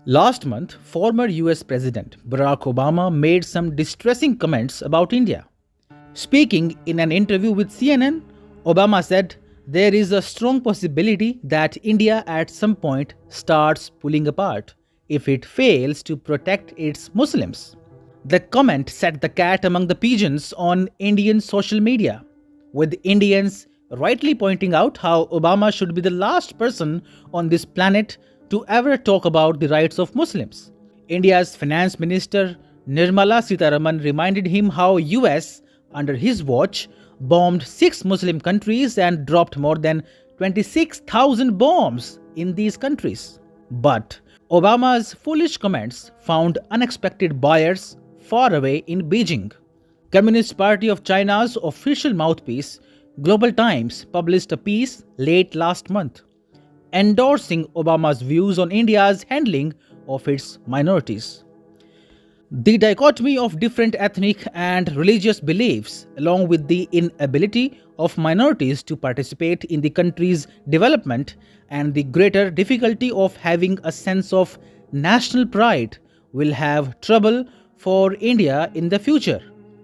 Last month, former US President Barack Obama made some distressing comments about India. Speaking in an interview with CNN, Obama said there is a strong possibility that India at some point starts pulling apart if it fails to protect its Muslims. The comment set the cat among the pigeons on Indian social media, with Indians rightly pointing out how Obama should be the last person on this planet to ever talk about the rights of Muslims. India's finance minister Nirmala Sitharaman reminded him how US under his watch bombed 6 Muslim countries and dropped more than 26,000 bombs in these countries. But Obama's foolish comments found unexpected buyers far away in Beijing. Communist Party of China's official mouthpiece, Global Times, published a piece late last month endorsing Obama's views on India's handling of its minorities. The dichotomy of different ethnic and religious beliefs, along with the inability of minorities to participate in the country's development and the greater difficulty of having a sense of national pride, will have trouble for India in the future,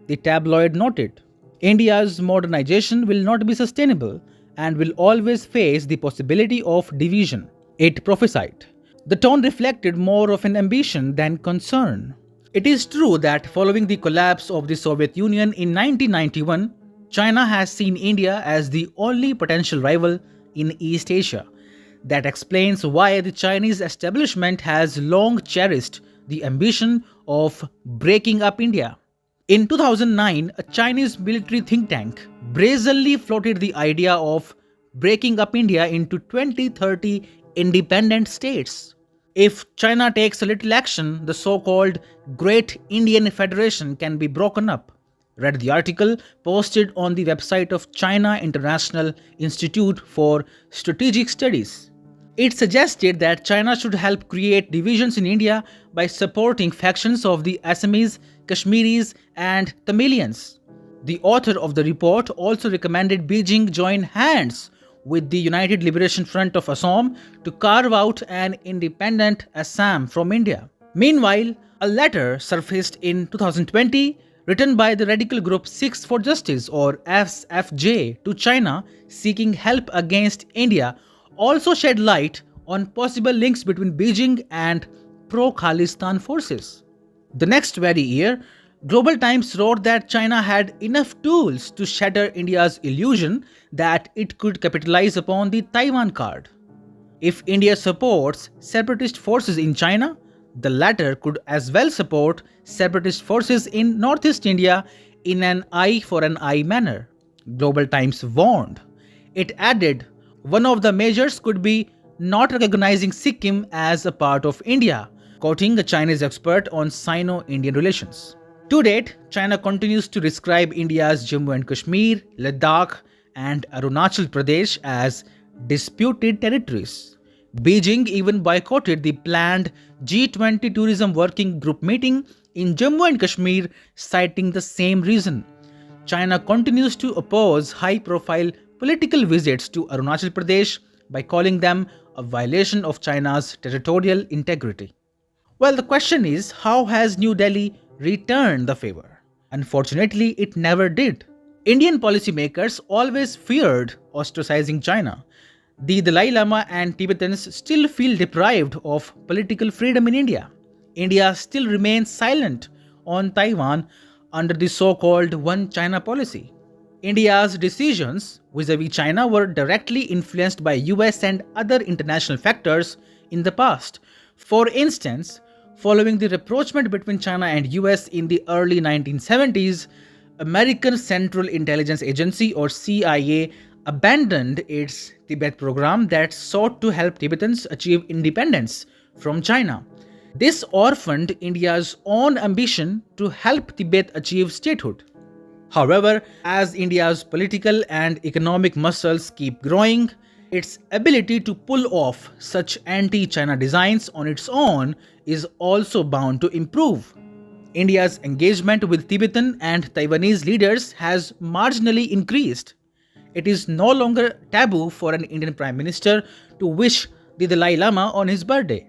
the tabloid noted. India's modernization will not be sustainable and will always face the possibility of division, it prophesied. The tone reflected more of an ambition than concern. It is true that following the collapse of the Soviet Union in 1991, China has seen India as the only potential rival in East Asia. That explains why the Chinese establishment has long cherished the ambition of breaking up India. In 2009, a Chinese military think tank brazenly floated the idea of breaking up India into 20-30 independent states. If China takes a little action, the so-called Great Indian Federation can be broken up. Read the article posted on the website of China International Institute for Strategic Studies. It suggested that China should help create divisions in India by supporting factions of the Assamese, Kashmiris, and Tamilians. The author of the report also recommended Beijing join hands with the United Liberation Front of Assam to carve out an independent Assam from India. Meanwhile, a letter surfaced in 2020 written by the radical group Sikhs for Justice or SFJ to China seeking help against India also shed light on possible links between Beijing and pro-Khalistan forces. The next very year, Global Times wrote that China had enough tools to shatter India's illusion that it could capitalize upon the Taiwan card. If India supports separatist forces in China, the latter could as well support separatist forces in Northeast India in an eye for an eye manner, Global Times warned. It added, one of the measures could be not recognizing Sikkim as a part of India, quoting a Chinese expert on Sino-Indian relations. To date, China continues to describe India's Jammu and Kashmir, Ladakh, and Arunachal Pradesh as disputed territories. Beijing even boycotted the planned G20 Tourism Working Group meeting in Jammu and Kashmir, citing the same reason. China continues to oppose high-profile political visits to Arunachal Pradesh by calling them a violation of China's territorial integrity. Well, the question is, how has New Delhi returned the favor? Unfortunately, it never did. Indian policymakers always feared ostracizing China. The Dalai Lama and Tibetans still feel deprived of political freedom in India. India still remains silent on Taiwan under the so-called One China policy. India's decisions vis-à-vis China were directly influenced by US and other international factors in the past. For instance, following the rapprochement between China and US in the early 1970s, American Central Intelligence Agency or CIA abandoned its Tibet program that sought to help Tibetans achieve independence from China. This orphaned India's own ambition to help Tibet achieve statehood. However, as India's political and economic muscles keep growing, its ability to pull off such anti-China designs on its own is also bound to improve. India's engagement with Tibetan and Taiwanese leaders has marginally increased. It is no longer taboo for an Indian Prime Minister to wish the Dalai Lama on his birthday.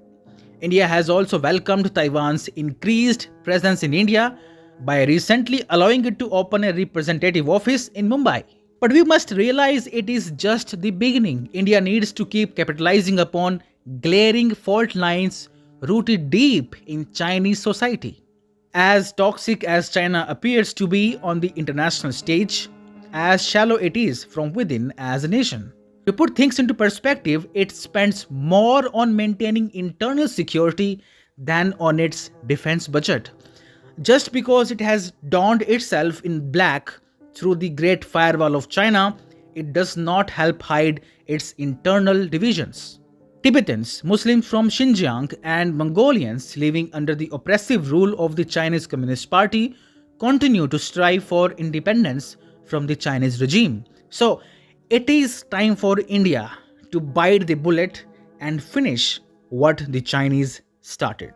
India has also welcomed Taiwan's increased presence in India by recently allowing it to open a representative office in Mumbai. But we must realize it is just the beginning. India needs to keep capitalizing upon glaring fault lines rooted deep in Chinese society. As toxic as China appears to be on the international stage, as shallow it is from within as a nation. To put things into perspective, it spends more on maintaining internal security than on its defense budget. Just because it has donned itself in black through the Great Firewall of China, it does not help hide its internal divisions. Tibetans, Muslims from Xinjiang, and Mongolians living under the oppressive rule of the Chinese Communist Party continue to strive for independence from the Chinese regime. So, it is time for India to bite the bullet and finish what the Chinese started.